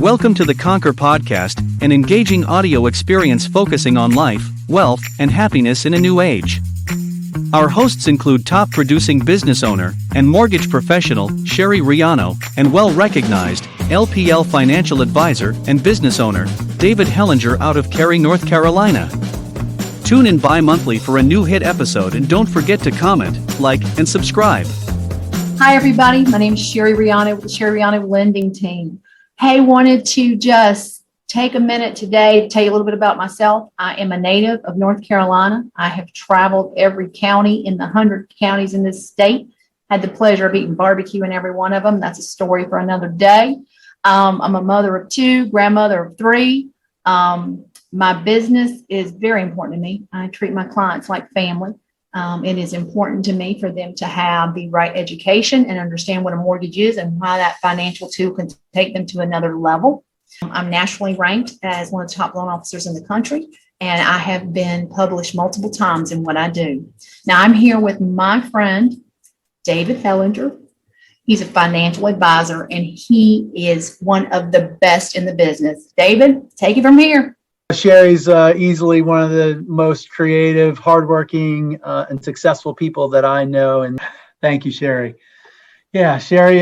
Welcome to the Conquer Podcast, an engaging audio experience focusing on life, wealth, and happiness in a new age. Our hosts include top producing business owner and mortgage professional Sherry Riano and well-recognized LPL financial advisor and business owner David Hellinger out of Cary, North Carolina. Tune in bi-monthly for a new hit episode and don't forget to comment, like, and subscribe. Hi everybody, my name is Sherry Riano with the Sherry Riano Lending Team. Hey, wanted to just take a minute today to tell you a little bit about myself. I am a native of North Carolina. I have traveled every county in the 100 counties in this state. Had the pleasure of eating barbecue in every one of them. That's a story for another day. I'm a mother of two, grandmother of three. My business is very important to me. I treat my clients like family. It is important to me for them to have the right education and understand what a mortgage is and why that financial tool can take them to another level. I'm nationally ranked as one of the top loan officers in the country, and I have been published multiple times in what I do. Now, I'm here with my friend, David Hellinger. He's a financial advisor, and he is one of the best in the business. David, take it from here. Sherry's easily one of the most creative, hardworking, and successful people that I know. And thank you, Sherry. Yeah, Sherry.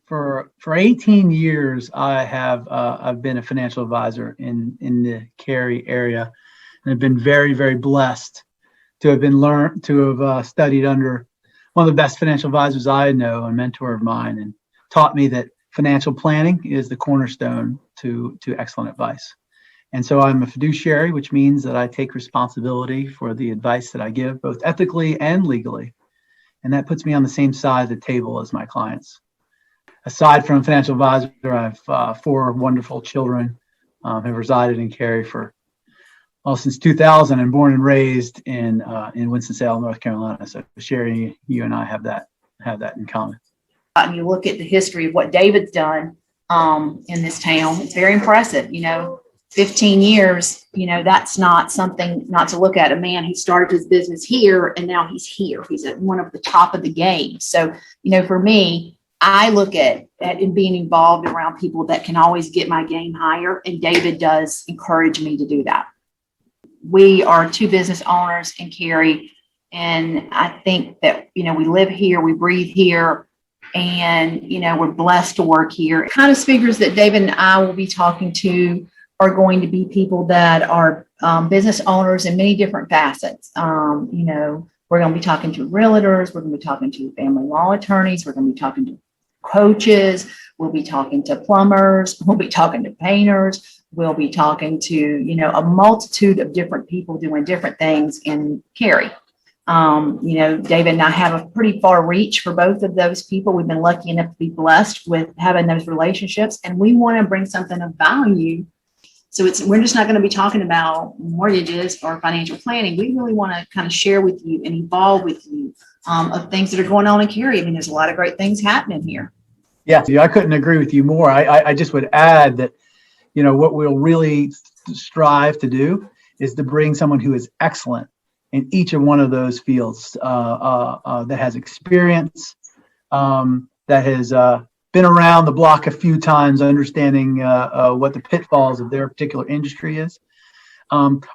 For 18 years, I've been a financial advisor in the Cary area, and I've been very, very blessed to have studied under one of the best financial advisors I know, a mentor of mine, and taught me that financial planning is the cornerstone to excellent advice. And so I'm a fiduciary, which means that I take responsibility for the advice that I give, both ethically and legally. And that puts me on the same side of the table as my clients. Aside from financial advisor, I have 4 wonderful children, have resided in Cary since 2000 and born and raised in Winston-Salem, North Carolina. So Sherry, you and I have that in common. And you look at the history of what David's done in this town, it's very impressive. 15 years, that's not something not to look at. A man, he started his business here and now he's here. He's at one of the top of the game. So, for me, I look at being involved around people that can always get my game higher. And David does encourage me to do that. We are 2 business owners in Cary. And I think that, we live here, we breathe here. And, we're blessed to work here. It kind of figures that David and I will be talking to are going to be people that are business owners in many different facets. We're going to be talking to realtors. We're going to be talking to family law attorneys. We're going to be talking to coaches. We'll be talking to plumbers. We'll be talking to painters. We'll be talking to, a multitude of different people doing different things in Cary. David and I have a pretty far reach for both of those people. We've been lucky enough to be blessed with having those relationships, and we want to bring something of value. So we're just not going to be talking about mortgages or financial planning. We really want to kind of share with you and evolve with you of things that are going on in Cary. There's a lot of great things happening here. Yeah, I couldn't agree with you more. I just would add that, what we'll really strive to do is to bring someone who is excellent in each of one of those fields, that has experience, that has been around the block a few times, understanding what the pitfalls of their particular industry is.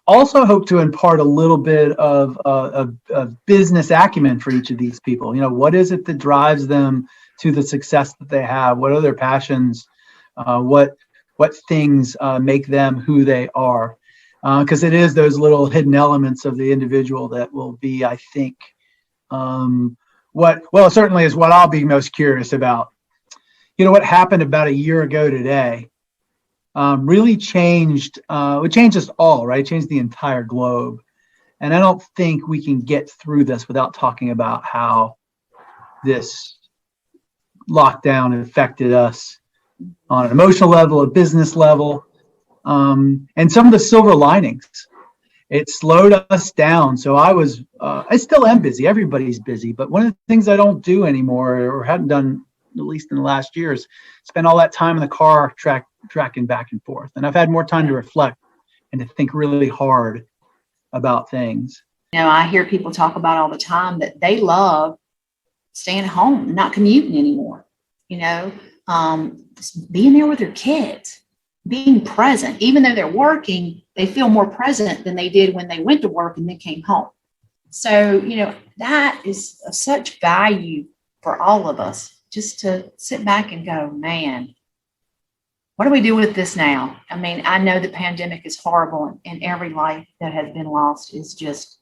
Also hope to impart a little bit of business acumen for each of these people. What is it that drives them to the success that they have? What are their passions? What things make them who they are? Because it is those little hidden elements of the individual that will be, I think, it certainly is what I'll be most curious about. What happened about a year ago today really changed, it changed us all, right? It changed the entire globe. And I don't think we can get through this without talking about how this lockdown affected us on an emotional level, a business level. And some of the silver linings. It slowed us down. So I still am busy. Everybody's busy. But one of the things I don't do anymore, or hadn't done at least in the last year, is spend all that time in the car tracking back and forth. And I've had more time to reflect and to think really hard about things. I hear people talk about all the time that they love staying at home, not commuting anymore. just being there with their kids, being present. Even though they're working, they feel more present than they did when they went to work and then came home. So, that is of such value for all of us, just to sit back and go, man, what do we do with this now? I mean, I know the pandemic is horrible, and every life that has been lost is just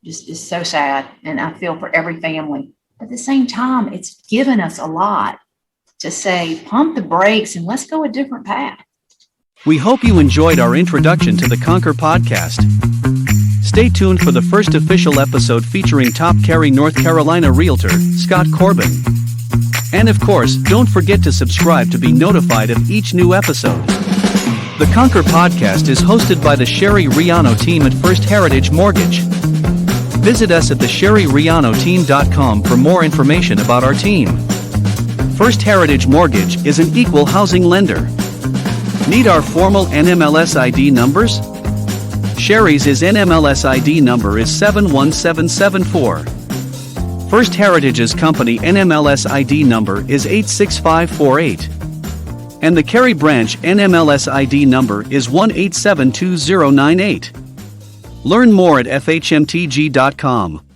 is so sad. And I feel for every family. But at the same time, it's given us a lot to say, pump the brakes and let's go a different path. We hope you enjoyed our introduction to the Conquer podcast. Stay tuned for the first official episode featuring top Cary, North Carolina realtor, Scott Corbin. And of course, don't forget to subscribe to be notified of each new episode. The Conquer podcast is hosted by the Sherry Riano team at First Heritage Mortgage. Visit us at thesherryrianoteam.com for more information about our team. First Heritage Mortgage is an equal housing lender. Need our formal NMLS ID numbers? Sherry's NMLS ID number is 71774. First Heritage's company NMLS ID number is 86548. And the Cary branch NMLS ID number is 1872098. Learn more at fhmtg.com.